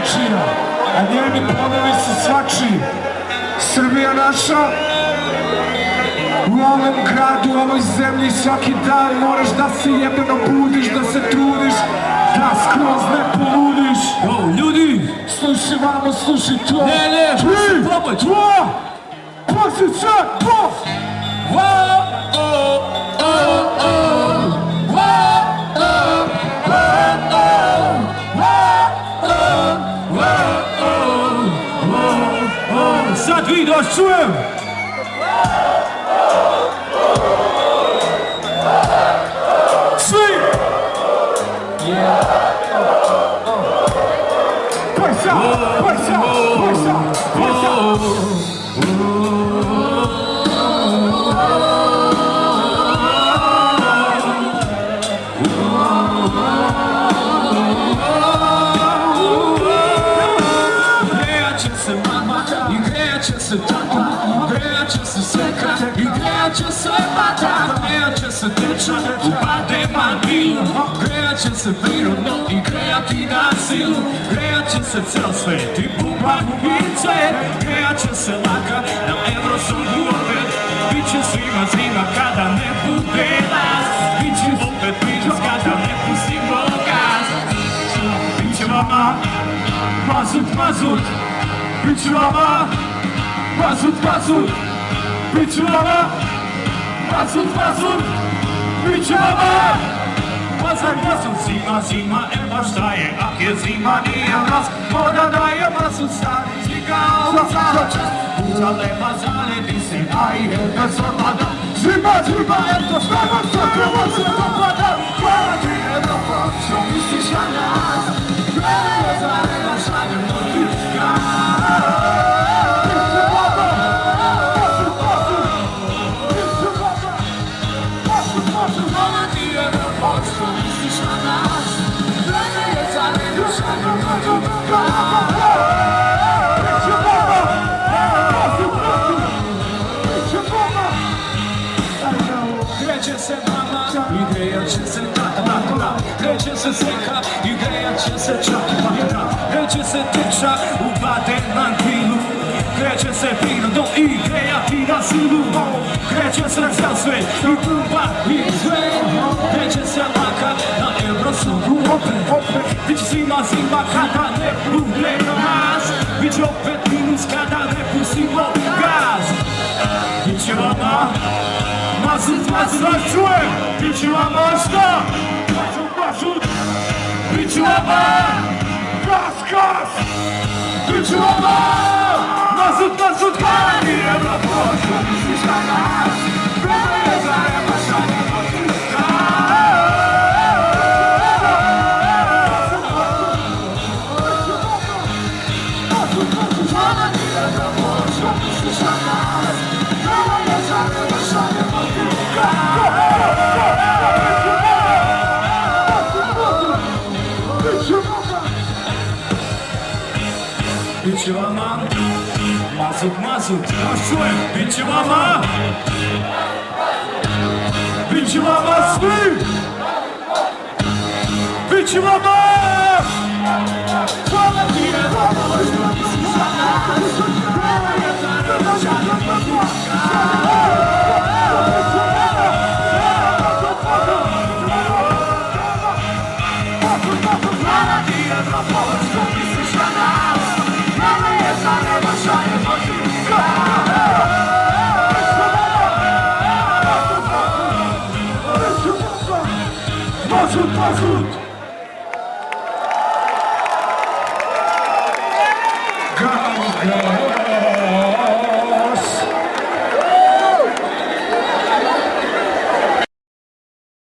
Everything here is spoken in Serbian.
nečija, a njeni plodovi su svačiji. Srbija naša, u ovom gradu, u ovoj zemlji svaki dan moraš da se jebeno budiš, da se trudiš, da skroz ne poludiš. Ljudi, slušaj vamo, slušaj to. Ne, tri, pomoć. dva, poslije sad, pos! Sad vi da vas čujem! Svi! Pojsa, pojsa, pojsa, pojsa! Grejat će se tata, grejat će se seka i grejat će se bata. Grejat će se teča u Bademagilu, grejat će se prirodno i grejati na silu. Grejat će se cel svet i buba bubice, grejat će se laka na Eurosudu opet. Biće svima zima kada ne bude nas, biće opet minus kada ne pustimo gaz. Biće vama mazut, mazut, biće vama mazut, mazut, biće vama mazut, mazut, biće vama mazut, mazut. Zima, zima, evo šta je, ak je zima nije nas, voda daje mazut, stari zvikao za čas. Puta lepa zaledi se, a i jedna zapada. Zima, zima, eto šta vam se prvo se dopada. Hvala ti Evropa, što misliš na nas, vreme zareda šaljemo ti gaz. Kreće se mama i grejat će se tata, kreće se seka i grejat će se čata, kreće se teča u Bademagilu, kreće se prirodno i grejati na silu. Kreće se cel svet i buba i sve, kreće se laka na Eurosudu opet. Biće svima zima kada ne bude nas, biće opet minus kada ne pustimo gaz. Biće vama mazut, mazut, vas čujem, biće vama šta? Mazut, mazut, biće vama gas, gas, biće vama mazut, mazut, kada nije Evropa, što misliš na nas, vreme je za nema šaljemo ti gaz. Kada nije Evropa, što misliš na nas, vreme je za nema šaljemo ti biće vama mazut, mazut, vas čujem, biće vama, biće vama svi, biće vama. Hvala ti je vama, što misliš na nas, vreme je za nema šaljemo ti gaz. Mazut, mazut! Gaz, gaz!